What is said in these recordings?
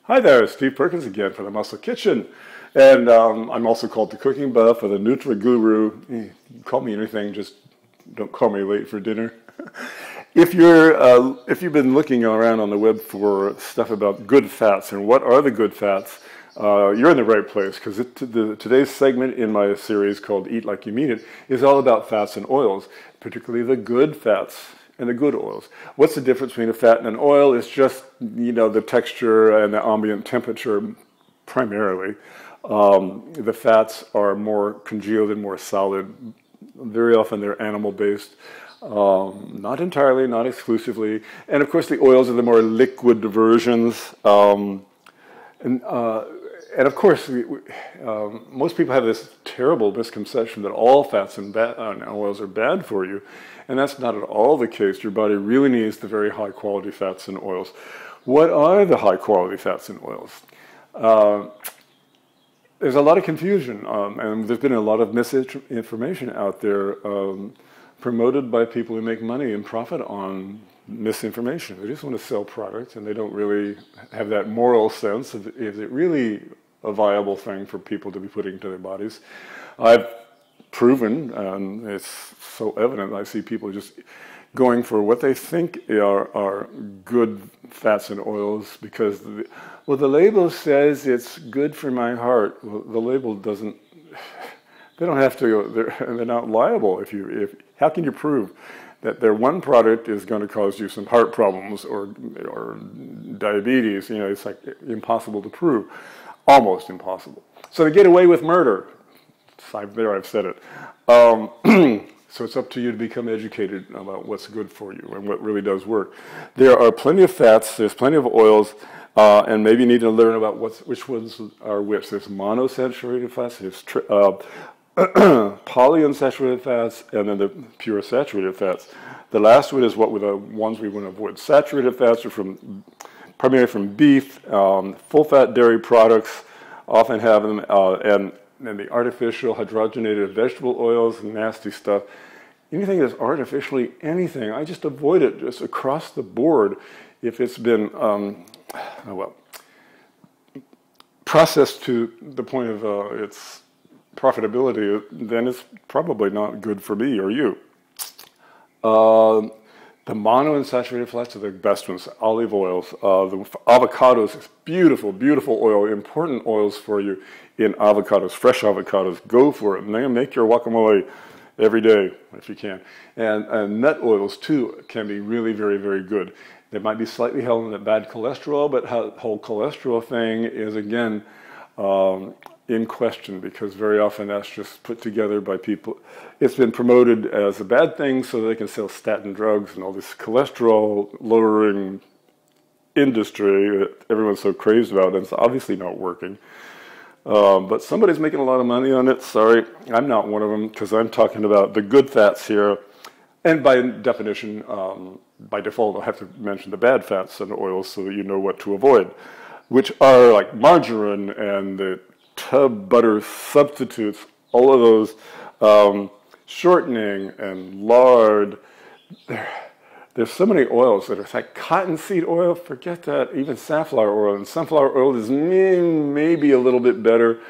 Hi there, Steve Perkins again for the Muscle Kitchen. And I'm also called the Cooking Buff or the Nutri Guru. You can call me anything, just don't call me late for dinner. If you've been looking around on the web for stuff about good fats and what are the good fats, you're in the right place, because today's segment in my series called Eat Like You Mean It is all about fats and oils, particularly the good fats and the good oils. What's the difference between a fat and an oil? It's just, the texture and the ambient temperature primarily. The fats are more congealed and more solid. Very often they're animal-based. Not entirely, not exclusively. And of course the oils are the more liquid versions. And of course, most people have this terrible misconception that all fats and oils are bad for you. And that's not at all the case. Your body really needs the very high quality fats and oils. What are the high quality fats and oils? There's a lot of confusion, and there's been a lot of misinformation out there promoted by people who make money and profit on misinformation. They just want to sell products, and they don't really have that moral sense of, is it really a viable thing for people to be putting into their bodies? I've proven, and it's so evident, I see people just going for what they think are good fats and oils because, the label says it's good for my heart. Well, the label doesn't, they don't have to, they're not liable. How can you prove that their one product is going to cause you some heart problems or diabetes? It's like impossible to prove, almost impossible. So they get away with murder. I've said it. So it's up to you to become educated about what's good for you and what really does work. There are plenty of fats, there's plenty of oils, and maybe you need to learn about which ones are which. There's monounsaturated fats, there's polyunsaturated fats, and then the pure saturated fats. The last one is what were the ones we want to avoid. Saturated fats are primarily from beef, full-fat dairy products often have them, and the artificial hydrogenated vegetable oils and nasty stuff. Anything that's artificially anything, I just avoid it just across the board. If it's been, processed to the point of its profitability, then it's probably not good for me or you. The monounsaturated fats are the best ones. Olive oils, the avocados, it's beautiful, beautiful oil, important oils for you in avocados, fresh avocados. Go for it. And then make your guacamole every day if you can. And nut oils too can be really, very, very good. They might be slightly held in the bad cholesterol, but the whole cholesterol thing is again in question, because very often that's just put together by people. It's been promoted as a bad thing so they can sell statin drugs and all this cholesterol lowering industry that everyone's so crazed about, and it's obviously not working. But somebody's making a lot of money on it. Sorry, I'm not one of them, because I'm talking about the good fats here. And by definition, by default, I'll have to mention the bad fats and oils so that you know what to avoid, which are like margarine and the tub butter substitutes, all of those, shortening and lard. There's so many oils that are like cottonseed oil, forget that, even safflower oil. And sunflower oil is maybe a little bit better.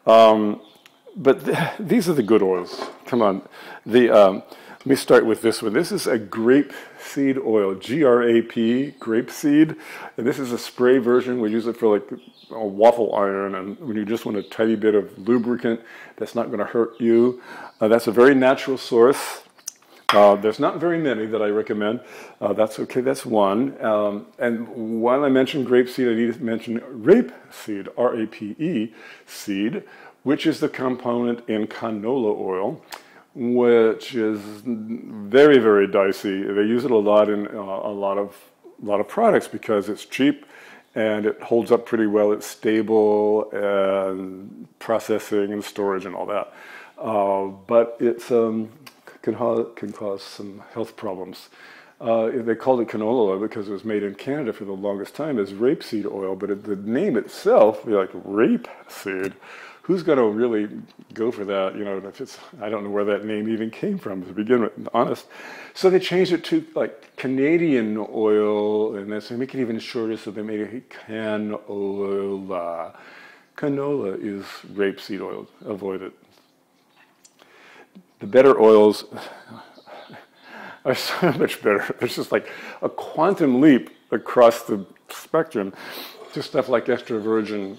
But these are the good oils. Come on. Let me start with this one. This is a grapeseed oil, G-R-A-P, grapeseed. And this is a spray version. We use it for like a waffle iron, and when you just want a tiny bit of lubricant that's not going to hurt you. That's a very natural source. There's not very many that I recommend. That's okay, that's one. And while I mention grapeseed, I need to mention rapeseed, R-A-P-E seed, which is the component in canola oil, which is very, very dicey. They use it a lot in a lot of products because it's cheap and it holds up pretty well. It's stable and processing and storage and all that. But it's can cause some health problems. They called it canola oil because it was made in Canada for the longest time as rapeseed oil, but the name itself, like rapeseed, who's going to really go for that? You know, if it's, I don't know where that name even came from to begin with, to be honest. So they changed it to like Canadian oil, and they make it even shorter, so they made it canola. Canola is rapeseed oil. Avoid it. The better oils are so much better. There's just like a quantum leap across the spectrum to stuff like extra virgin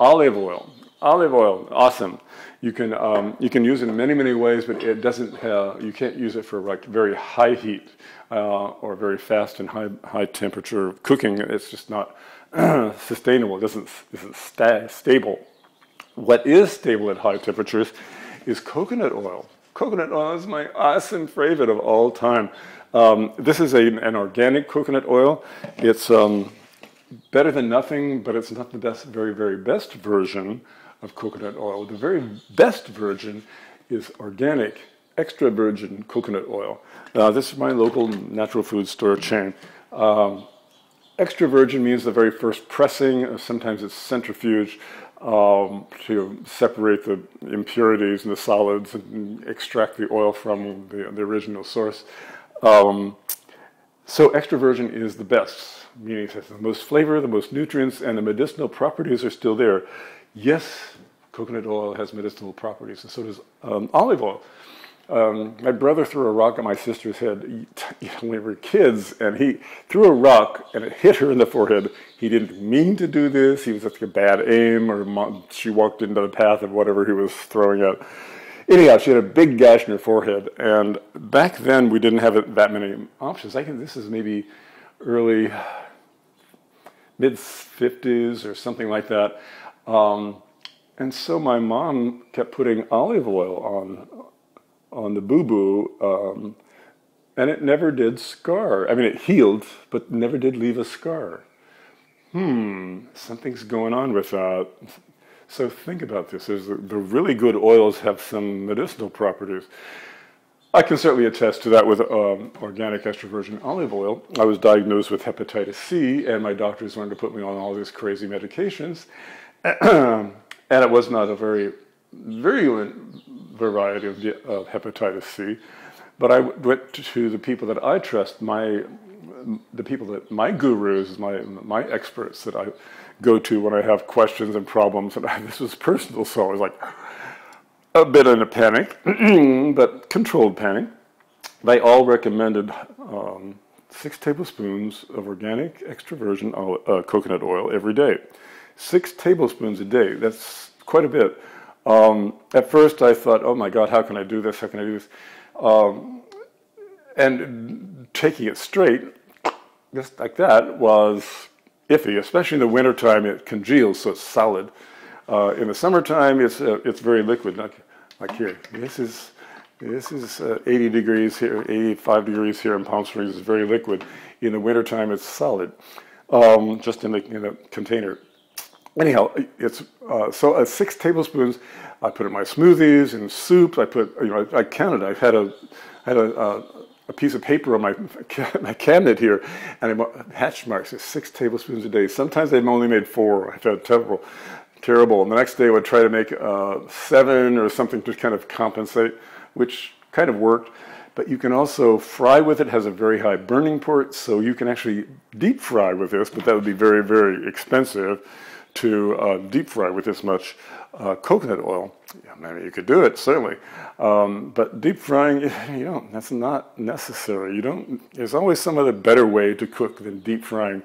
olive oil. Olive oil, awesome. You can use it in many, many ways, but it doesn't have, you can't use it for like very high heat or very fast and high temperature cooking. It's just not sustainable. It isn't stable. What is stable at high temperatures is coconut oil. Coconut oil is my awesome favorite of all time. This is an organic coconut oil. It's better than nothing, but it's not the best, very, very best version of coconut oil. The very best version is organic, extra virgin coconut oil. This is my local natural food store chain. Extra virgin means the very first pressing. Sometimes it's centrifuge to separate the impurities and the solids and extract the oil from the original source. So extra virgin is the best, meaning it has the most flavor, the most nutrients, and the medicinal properties are still there. Yes, coconut oil has medicinal properties, and so does olive oil. My brother threw a rock at my sister's head when we were kids, and he threw a rock, and it hit her in the forehead. He didn't mean to do this. He was like a bad aim, or she walked into the path of whatever he was throwing at. Anyhow, she had a big gash in her forehead, and back then we didn't have that many options. I think this is maybe early, mid-50s or something like that. And so my mom kept putting olive oil on the boo-boo, and it never did scar. I mean, it healed, but never did leave a scar. Something's going on with that. So think about this. The really good oils have some medicinal properties. I can certainly attest to that with organic extra virgin olive oil. I was diagnosed with hepatitis C, and my doctors wanted to put me on all these crazy medications. And it was not a very virulent variety of hepatitis C. But I went to the people that I trust, my gurus, my experts that I go to when I have questions and problems. And this was personal, so I was like a bit in a panic, but controlled panic. They all recommended 6 tablespoons of organic extra virgin coconut oil every day. 6 tablespoons a day. That's quite a bit. At first I thought, oh my God, how can I do this? How can I do this? And taking it straight, just like that, was iffy, especially in the wintertime. It congeals, so it's solid. In the summertime, it's very liquid. Like here, this is 80 degrees here, 85 degrees here in Palm Springs. It's very liquid. In the wintertime, it's solid, just in the container. Anyhow, it's so 6 tablespoons. I put in my smoothies and soups. I put, I counted. I had a piece of paper on my cabinet here, and hatch marks. It's 6 tablespoons a day. Sometimes they've only made 4. I felt terrible. And the next day I would try to make 7 or something to kind of compensate, which kind of worked. But you can also fry with it. It has a very high burning point, so you can actually deep fry with this, but that would be very, very expensive to deep fry with this much coconut oil. Yeah, maybe you could do it, certainly. But deep frying, that's not necessary. There's always some other better way to cook than deep frying.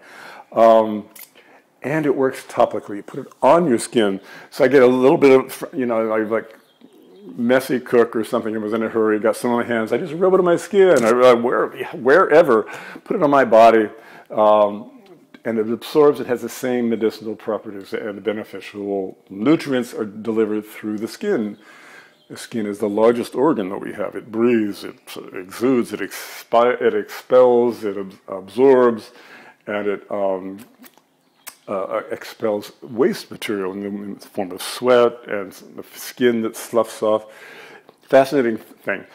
And it works topically. You put it on your skin. So I get a little bit of, I like messy cook or something. I was in a hurry, got some on my hands. I just rub it on my skin, wherever, put it on my body. And it absorbs. It has the same medicinal properties, and the beneficial nutrients are delivered through the skin. The skin is the largest organ that we have. It breathes, it exudes, it expels, it absorbs, and it expels waste material in the form of sweat and the skin that sloughs off. Fascinating thing.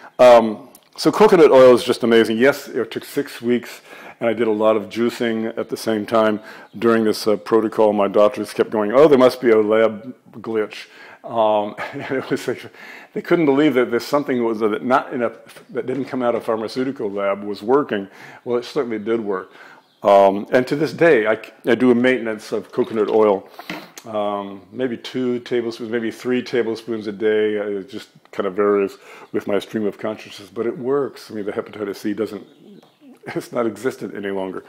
So coconut oil is just amazing. Yes, it took 6 weeks. And I did a lot of juicing at the same time during this protocol. My doctors kept going, oh, there must be a lab glitch. And it was like, they couldn't believe that there's something was that didn't come out of a pharmaceutical lab was working. Well, it certainly did work. And to this day, I do a maintenance of coconut oil, maybe 2 tablespoons, maybe 3 tablespoons a day. It just kind of varies with my stream of consciousness, but it works. I mean, the hepatitis C it's not existent any longer.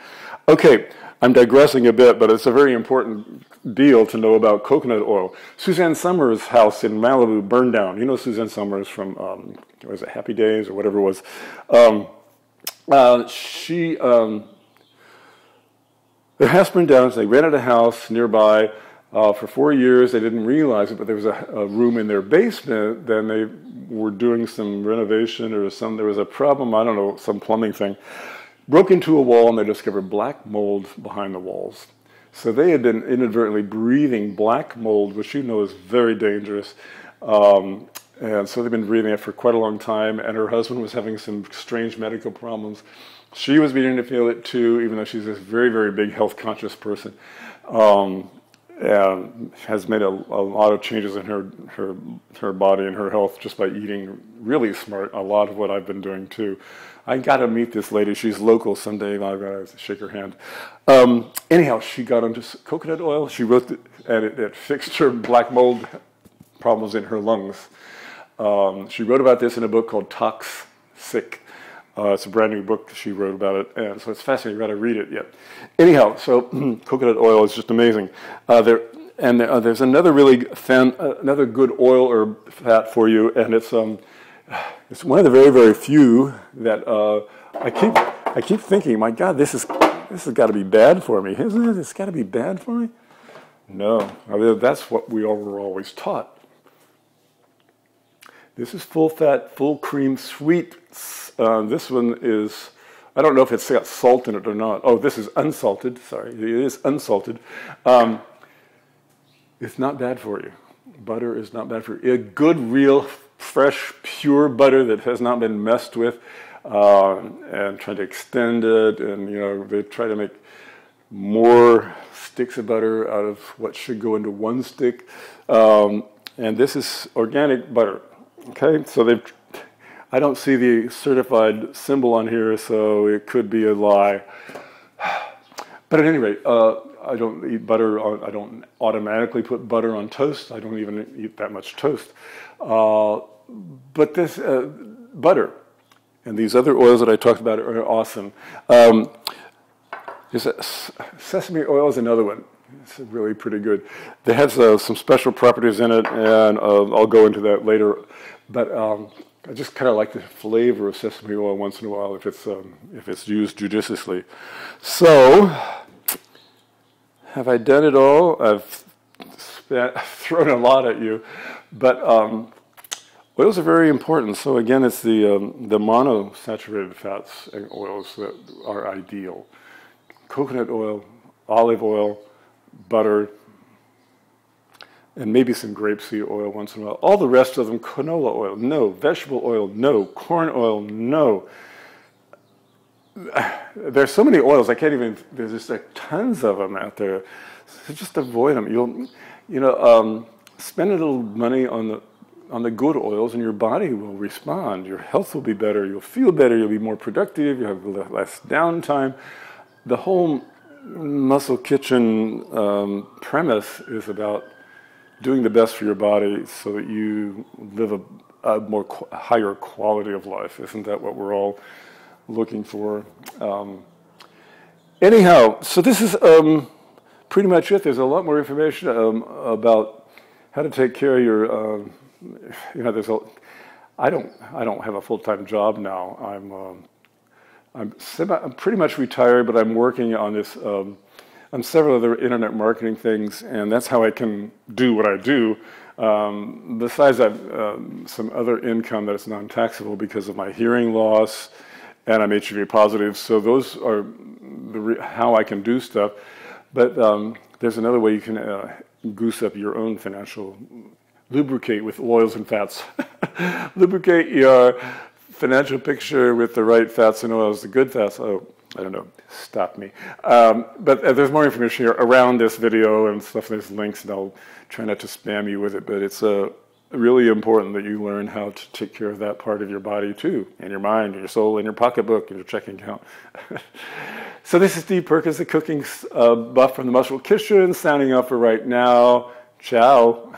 Okay, I'm digressing a bit, but it's a very important deal to know about coconut oil. Suzanne Summers' house in Malibu burned down. You know Suzanne Summers from, was it Happy Days or whatever it was? Their house burned down, so they rented a house nearby. For 4 years, they didn't realize it, but there was a room in their basement. Then they were doing some renovation or there was a problem, I don't know, some plumbing thing. Broke into a wall and they discovered black mold behind the walls. So they had been inadvertently breathing black mold, which you know is very dangerous. And so they've been breathing it for quite a long time. And her husband was having some strange medical problems. She was beginning to feel it too, even though she's this very, very big health conscious person. And has made a lot of changes in her body and her health just by eating really smart. A lot of what I've been doing too. I got to meet this lady. She's local someday. I've got to shake her hand. Anyhow, she got onto coconut oil. She wrote and it fixed her black mold problems in her lungs. She wrote about this in a book called Toxic. It's a brand new book she wrote about it, and so it's fascinating. You've got to read it yet. Anyhow, so coconut oil is just amazing. There's another another good oil or fat for you, and it's one of the very, very few that I keep thinking, my God, this has got to be bad for me, isn't it? It's got to be bad for me. No, I mean, that's what we all were always taught. This is full fat, full cream, sweet. This one is, I don't know if it's got salt in it or not. Oh, this is unsalted. Sorry, it is unsalted. It's not bad for you. Butter is not bad for you. A good, real, fresh, pure butter that has not been messed with, and trying to extend it, and you know they try to make more sticks of butter out of what should go into one stick. And this is organic butter. Okay, so I don't see the certified symbol on here, so it could be a lie. But at any rate, I don't eat butter. I don't automatically put butter on toast. I don't even eat that much toast. But this butter and these other oils that I talked about are awesome. Sesame oil is another one. It's really pretty good. It has some special properties in it, and I'll go into that later. But I just kind of like the flavor of sesame oil once in a while if it's used judiciously. So, have I done it all? I've thrown a lot at you, but oils are very important. So again, it's the monosaturated fats and oils that are ideal. Coconut oil, olive oil, butter, and maybe some grapeseed oil once in a while. All the rest of them, canola oil, no. Vegetable oil, no. Corn oil, no. There's so many oils, I can't even, there's just like tons of them out there. So just avoid them. Spend a little money on the good oils and your body will respond. Your health will be better, you'll feel better, you'll be more productive, you have less downtime. The whole Muscle Kitchen premise is about doing the best for your body so that you live a more higher quality of life. Isn't that what we're all looking for? Anyhow, so this is pretty much it. There's a lot more information about how to take care of your. I don't have a full-time job now. I'm pretty much retired, but I'm working on this. On several other internet marketing things, and that's how I can do what I do. Besides that, some other income that is non-taxable because of my hearing loss, and I'm HIV positive. So those are how I can do stuff. But there's another way you can goose up your own financial, lubricate with oils and fats. Lubricate your financial picture with the right fats and oils, the good fats. Oh, I don't know, stop me. But there's more information here around this video and stuff. There's links, and I'll try not to spam you with it. But it's really important that you learn how to take care of that part of your body too, and your mind, and your soul, and your pocketbook, and your checking account. So this is Steve Perkins, the cooking buff from the Muscle Kitchen, signing off for right now. Ciao.